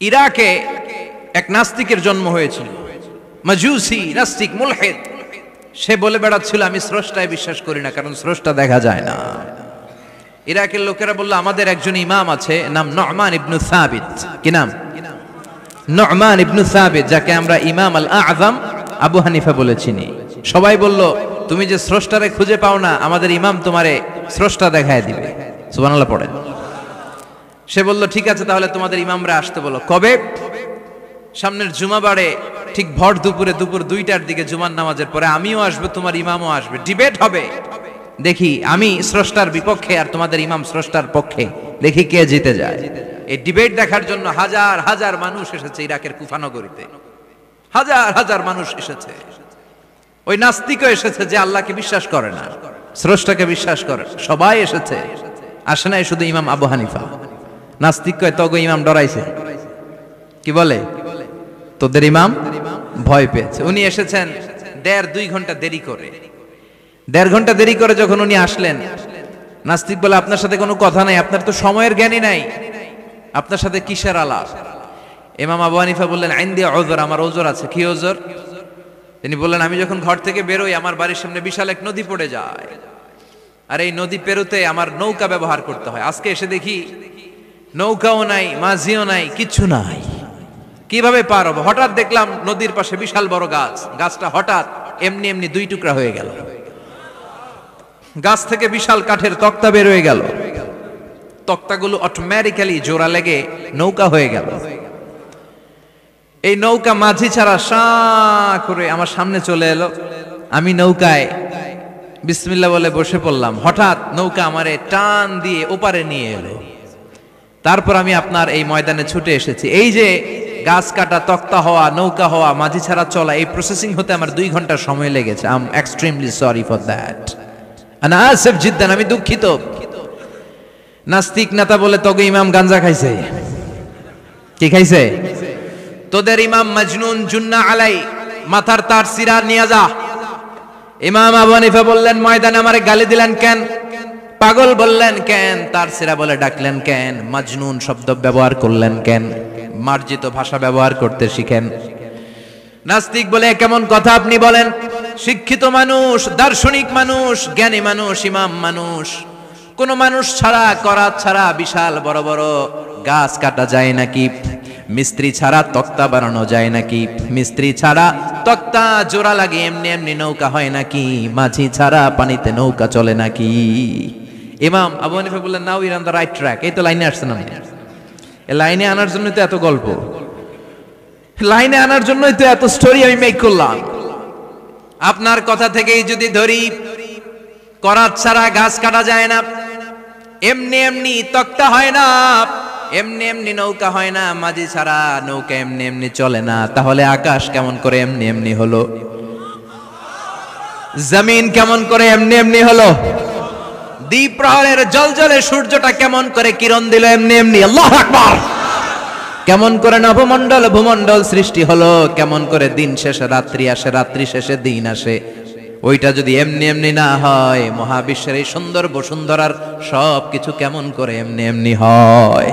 ইরাকে এক নাস্তিকের জন্ম হয়েছিল, মাজুসি নাস্তিক মুলহিদ। সে বলে বেড়াচ্ছিল আমি স্রষ্টায় বিশ্বাস করি না, কারণ স্রষ্টা দেখা যায় না। ইরাকের লোকেরা বলল আমাদের একজন ইমাম আছে, নাম নু'মান ইবনে সাবিত। কি নাম? নু'মান ইবনে সাবিত, যাকে আমরা ইমাম আল আযম আবু হানিফা বলে চিনি। সবাই বলল তুমি যে স্রষ্টারে খুঁজে পাও না, আমাদের ইমাম তোমারে স্রষ্টা দেখায় দিবে। সুবহানাল্লাহ পড়েন। সে বলল ঠিক আছে, তাহলে তোমাদের ইমামরা আসতে বলো। কবে? সামনের জুমাবারে ঠিক ভর দুপুরে, দুপুর 2টার দিকে জুমার নামাজের পরে আমিও আসবো, তোমার ইমামও আসবে, ডিবেট হবে। দেখি আমি স্রষ্টার বিপক্ষে আর তোমাদের ইমাম স্রষ্টার পক্ষে, দেখি কে জিতে যায়। এই ডিবেট দেখার জন্য হাজার হাজার মানুষ এসেছে ইরাকের কুফা নগরীতে, হাজার হাজার মানুষ এসেছে। ওই নাস্তিকও এসেছে যে আল্লাহকে বিশ্বাস করে না, স্রষ্টাকে বিশ্বাস করে। সবাই এসেছে, আসে নাই শুধু ইমাম আবু হানিফা। নাস্তিক কয় তগো ইমাম ডরাইছে। কি বলে? তোদের ইমাম ভয় পেয়েছে। উনি এসেছেন 1.5-2 ঘন্টা দেরি করে। 1.5 ঘন্টা দেরি করে যখন উনি আসলেন, নাস্তিক বলে আপনার সাথে কোনো কথা নাই, আপনার তো সময়ের জ্ঞানই নাই, আপনার সাথে কিসের আলাপ? ইমাম আবু হানিফা বললেন ইনদি উযর, আমার ওজর আছে। কি ওজর? তিনি বললেন আমি যখন ঘর থেকে বেরোই আমার বাড়ির সামনে বিশাল এক নদী পড়ে যায়, আর এই নদী পেরোতে আমার নৌকা ব্যবহার করতে হয়। আজকে এসে দেখি নৌকাও নাই, মাঝিও নাই, কিচ্ছু নাই। কিভাবে পার হবো? হঠাৎ দেখলাম নদীর পাশে বিশাল বড় গাছ, গাছটা হঠাৎ এমনি এমনি 2 টুকরা হয়ে গেল। গাছ থেকে বিশাল কাঠের তক্তা বের হয়ে গেল, তক্তাগুলো অটোমেটিক্যালি জোড়া লেগে নৌকা হয়ে গেল। এই নৌকা মাঝি ছাড়া সা করে আমার সামনে চলে এলো। আমি নৌকায় বিসমিল্লাহ বলে বসে পড়লাম। হঠাৎ নৌকা আমারে টান দিয়ে ওপারে নিয়ে এলো। তারপর আমি আপনার এই ময়দানে ছুটে এসেছি। এই যে গাছ কাটা, তক্তা হওয়া, নৌকা হওয়া, মাঝি ছাড়া চলা, এই প্রসেসিং হতে আমার 2 ঘন্টা সময় লেগেছে। I am extremely sorry for that, আনা আসিফ জিদ্দান, আমি দুঃখিত। নাস্তিক নেতা বলে তবে ইমাম গাঞ্জা খাইছে। কি খাইছে? তোদের ইমাম মাজনুন, জুন্না আলাই, মাথার তার সিরা নিয়ে যা। ইমাম আবু হানিফা বললেন ময়দানে আমারে গালি দিলেন কেন? পাগল বললেন কেন? তার সিরা বলে ডাকলেন কেন? মাজনুন শব্দ ব্যবহার করলেন কেন? মার্জিত ভাষা ব্যবহার করতে শিখেন। নাস্তিক বলে কেমন কথা আপনি বলেন? শিক্ষিত মানুষ, দার্শনিক মানুষ, জ্ঞানী মানুষ, ইমাম মানুষ, কোন মানুষ ছাড়া, করাত ছাড়া বিশাল বড় বড় গাছ কাটা যায় নাকি? মিস্ত্রি ছাড়া তক্তা বানানো যায় নাকি? মিস্ত্রি ছাড়া তক্তা জোড়া লাগে এমনি এমনি নৌকা হয় নাকি? মাঝি ছাড়া পানিতে নৌকা চলে নাকি? ইমাম আবু হানিফা বললেন now you're on the right track. এই তো লাইনে আসছেন আপনি। এই লাইনে আনার জন্যই তো এত গল্প, লাইনে আনার জন্যই তো এত স্টোরি আমি মেক করলাম। আপনার কথা থেকেই যদি ধরি, করাত ছাড়া গাছ কাটা যায় না, এমনি এমনি তক্তা হয় না, এমনি এমনি নৌকা হয় না, মাঝি ছাড়া নৌকা এমনি এমনি চলে না, তাহলে আকাশ কেমন করে এমনি এমনি হলো? জমিন কেমন করে এমনি এমনি হলো? দ্বীপ প্রহরের জলজলে সূর্যটা কেমন করে কিরণ দিল এমনি এমনি? আল্লাহু আকবার! কেমন করে নবমণ্ডল ভূমণ্ডল সৃষ্টি হলো? কেমন করে দিন শেষে রাত্রি আসে, রাত্রি শেষে দিন আসে? ওইটা যদি এমনি এমনি না হয়, মহাবিশ্বের এই সুন্দর বসুন্ধরার সব কিছু কেমন করে এমনি এমনি হয়?